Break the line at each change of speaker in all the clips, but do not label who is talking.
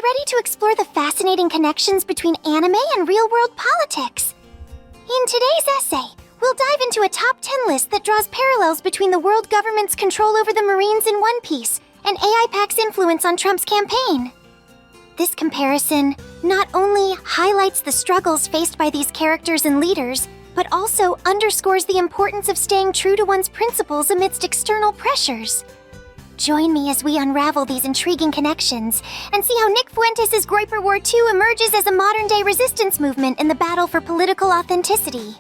ready to explore the fascinating connections between anime and real-world politics? In today's essay, we'll dive into a top 10 list that draws parallels between the world government's control over the Marines in One Piece and AIPAC's influence on Trump's campaign. This comparison not only highlights the struggles faced by these characters and leaders, but also underscores the importance of staying true to one's principles amidst external pressures. Join me as we unravel these intriguing connections and see how Nick Fuentes' Groyper War II emerges as a modern-day resistance movement in the battle for political authenticity.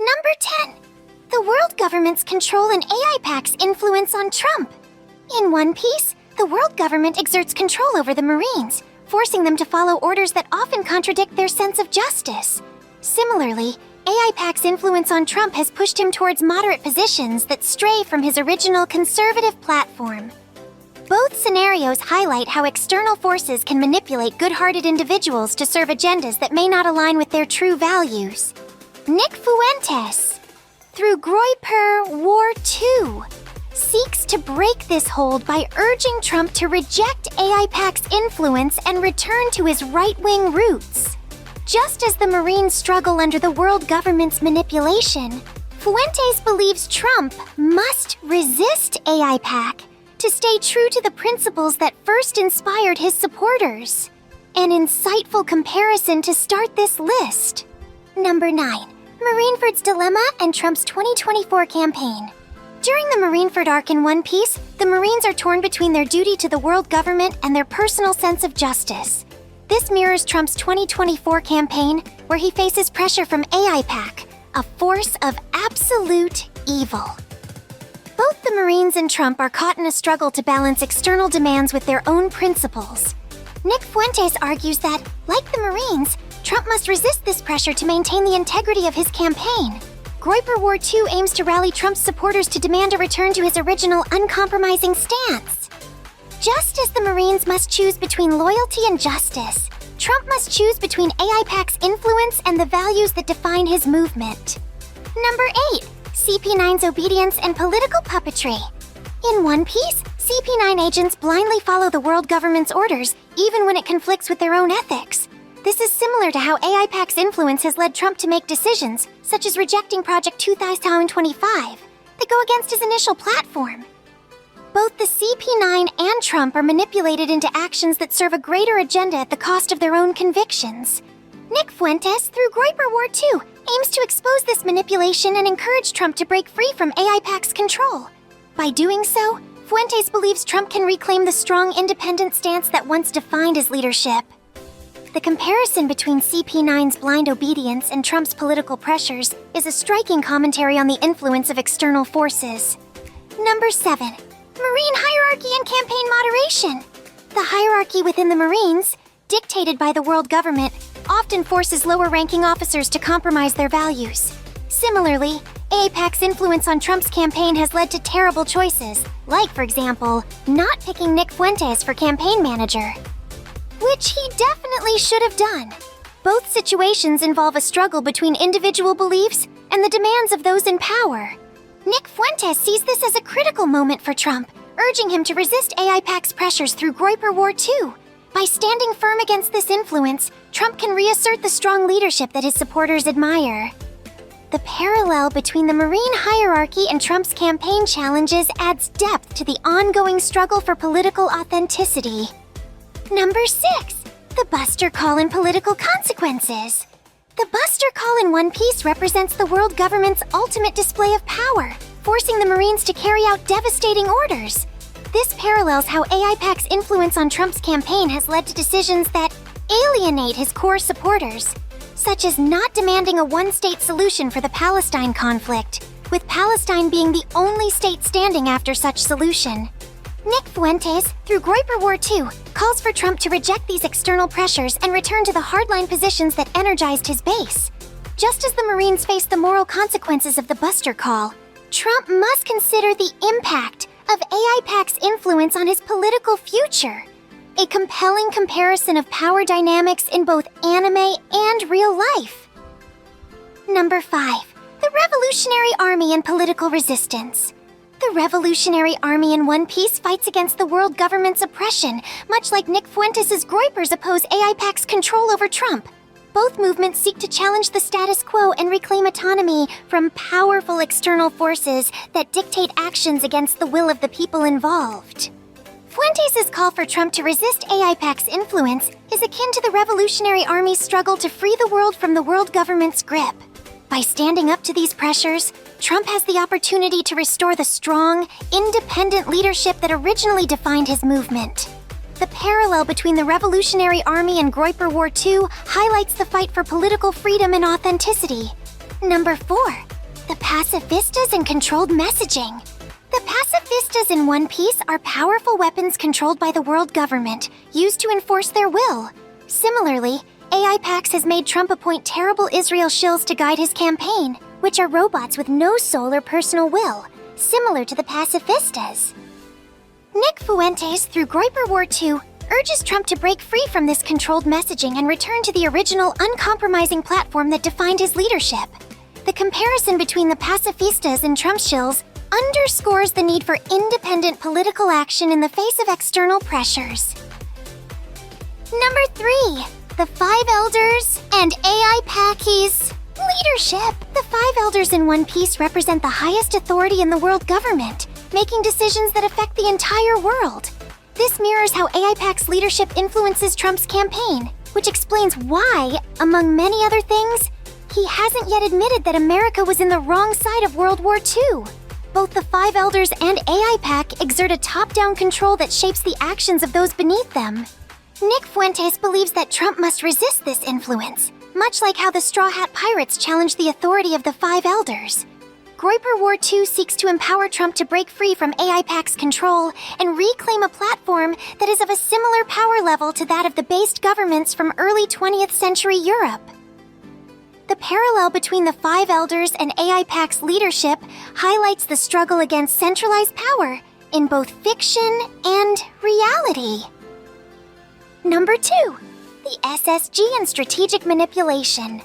Number 10. The world government's control and AIPAC's influence on Trump. In One Piece, the world government exerts control over the Marines, forcing them to follow orders that often contradict their sense of justice. Similarly, AIPAC's influence on Trump has pushed him towards moderate positions that stray from his original conservative platform. Both scenarios highlight how external forces can manipulate good-hearted individuals to serve agendas that may not align with their true values. Nick Fuentes, through Groyper War II, seeks to break this hold by urging Trump to reject AIPAC's influence and return to his right-wing roots. Just as the Marines struggle under the world government's manipulation, Fuentes believes Trump must resist AIPAC to stay true to the principles that first inspired his supporters. An insightful comparison to start this list. Number 9. Marineford's Dilemma and Trump's 2024 campaign. During the Marineford arc in One Piece, the Marines are torn between their duty to the world government and their personal sense of justice. This mirrors Trump's 2024 campaign, where he faces pressure from AIPAC, a force of absolute evil. Both the Marines and Trump are caught in a struggle to balance external demands with their own principles. Nick Fuentes argues that, like the Marines, Trump must resist this pressure to maintain the integrity of his campaign. Groyper War II aims to rally Trump's supporters to demand a return to his original uncompromising stance. Just as the Marines must choose between loyalty and justice, Trump must choose between AIPAC's influence and the values that define his movement. Number 8. CP9's obedience and political puppetry. In One Piece, CP9 agents blindly follow the world government's orders, even when it conflicts with their own ethics. This is similar to how AIPAC's influence has led Trump to make decisions, such as rejecting Project 2025, that go against his initial platform. Both the CP9 and Trump are manipulated into actions that serve a greater agenda at the cost of their own convictions. Nick Fuentes, through Groyper War II, aims to expose this manipulation and encourage Trump to break free from AIPAC's control. By doing so, Fuentes believes Trump can reclaim the strong, independent stance that once defined his leadership. The comparison between CP9's blind obedience and Trump's political pressures is a striking commentary on the influence of external forces. Number 7. Marine hierarchy and campaign moderation. The hierarchy within the Marines, dictated by the world government, often forces lower-ranking officers to compromise their values. Similarly, AIPAC's influence on Trump's campaign has led to terrible choices, like, for example, not picking Nick Fuentes for campaign manager. Which he definitely should have done. Both situations involve a struggle between individual beliefs and the demands of those in power. Nick Fuentes sees this as a critical moment for Trump, urging him to resist AIPAC's pressures through Groyper War II. By standing firm against this influence, Trump can reassert the strong leadership that his supporters admire. The parallel between the Marine hierarchy and Trump's campaign challenges adds depth to the ongoing struggle for political authenticity. Number 6. The Buster Call and political consequences. The Buster Call in One Piece represents the world government's ultimate display of power, forcing the Marines to carry out devastating orders. This parallels how AIPAC's influence on Trump's campaign has led to decisions that alienate his core supporters, such as not demanding a one-state solution for the Palestine conflict, with Palestine being the only state standing after such solution. Nick Fuentes, through Groyper War II, calls for Trump to reject these external pressures and return to the hardline positions that energized his base. Just as the Marines face the moral consequences of the Buster Call, Trump must consider the impact of AIPAC's influence on his political future. a compelling comparison of power dynamics in both anime and real life. Number 5. The Revolutionary Army and Political Resistance. The Revolutionary Army in One Piece fights against the world government's oppression, much like Nick Fuentes' Groypers oppose AIPAC's control over Trump. Both movements seek to challenge the status quo and reclaim autonomy from powerful external forces that dictate actions against the will of the people involved. Fuentes' call for Trump to resist AIPAC's influence is akin to the Revolutionary Army's struggle to free the world from the world government's grip. By standing up to these pressures, Trump has the opportunity to restore the strong, independent leadership that originally defined his movement. The parallel between the Revolutionary Army and Groyper War II highlights the fight for political freedom and authenticity. Number 4. The Pacifistas and Controlled Messaging. The Pacifistas in One Piece are powerful weapons controlled by the world government, used to enforce their will. Similarly, AIPAC has made Trump appoint terrible Israel shills to guide his campaign, which are robots with no soul or personal will, similar to the Pacifistas. Nick Fuentes, through Groyper War II, urges Trump to break free from this controlled messaging and return to the original, uncompromising platform that defined his leadership. The comparison between the Pacifistas and Trump shills underscores the need for independent political action in the face of external pressures. Number 3. The Five Elders and AIPAC's leadership. The Five Elders in One Piece represent the highest authority in the world government, making decisions that affect the entire world. This mirrors how AIPAC's leadership influences Trump's campaign, which explains why, among many other things, he hasn't yet admitted that America was in the wrong side of World War II. Both the Five Elders and AIPAC exert a top-down control that shapes the actions of those beneath them. Nick Fuentes believes that Trump must resist this influence, much like how the Straw Hat Pirates challenged the authority of the Five Elders. Groyper War II seeks to empower Trump to break free from AIPAC's control and reclaim a platform that is of a similar power level to that of the based governments from early 20th century Europe. The parallel between the Five Elders and AIPAC's leadership highlights the struggle against centralized power in both fiction and reality. Number 2. The SSG and Strategic Manipulation.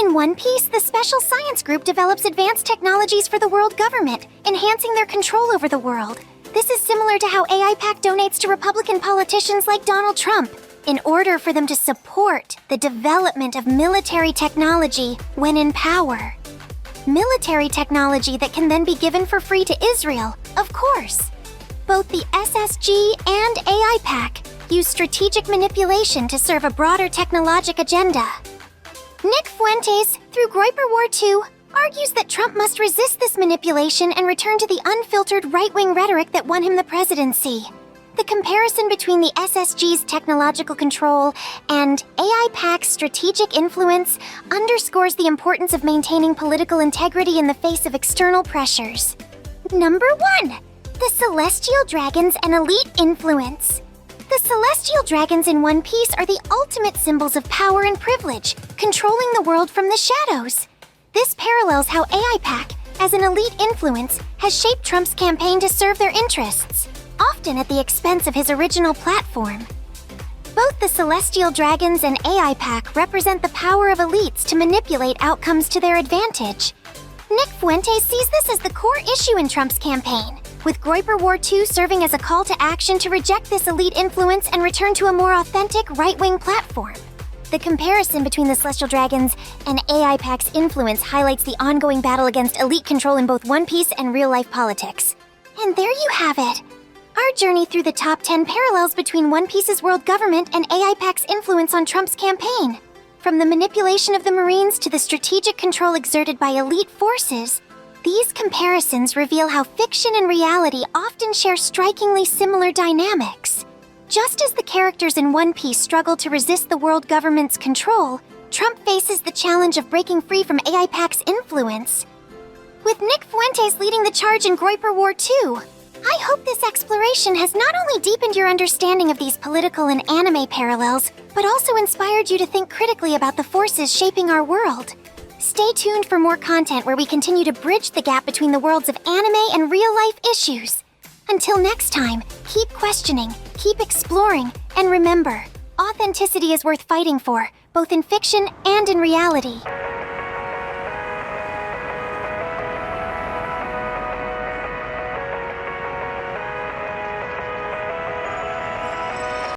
In One Piece, the Special Science Group develops advanced technologies for the world government, enhancing their control over the world. This is similar to how AIPAC donates to Republican politicians like Donald Trump, in order for them to support the development of military technology when in power. Military technology that can then be given for free to Israel, of course. Both the SSG and AIPAC use strategic manipulation to serve a broader technologic agenda. Nick Fuentes, through Groyper War II, argues that Trump must resist this manipulation and return to the unfiltered right-wing rhetoric that won him the presidency. The comparison between the SSG's technological control and AIPAC's strategic influence underscores the importance of maintaining political integrity in the face of external pressures. Number 1. The Celestial Dragons and Elite Influence. The Celestial Dragons in One Piece are the ultimate symbols of power and privilege, controlling the world from the shadows. This parallels how AIPAC, as an elite influence, has shaped Trump's campaign to serve their interests, often at the expense of his original platform. Both the Celestial Dragons and AIPAC represent the power of elites to manipulate outcomes to their advantage. Nick Fuentes sees this as the core issue in Trump's campaign, with Groyper War II serving as a call to action to reject this elite influence and return to a more authentic right-wing platform. The comparison between the Celestial Dragons and AIPAC's influence highlights the ongoing battle against elite control in both One Piece and real-life politics. And there you have it! Our journey through the top 10 parallels between One Piece's world government and AIPAC's influence on Trump's campaign. From the manipulation of the Marines to the strategic control exerted by elite forces, these comparisons reveal how fiction and reality often share strikingly similar dynamics. Just as the characters in One Piece struggle to resist the world government's control, Trump faces the challenge of breaking free from AIPAC's influence. With Nick Fuentes leading the charge in Groyper War II, I hope this exploration has not only deepened your understanding of these political and anime parallels, but also inspired you to think critically about the forces shaping our world. Stay tuned for more content where we continue to bridge the gap between the worlds of anime and real-life issues. Until next time, keep questioning, Keep exploring, and remember, authenticity is worth fighting for, both in fiction and in reality.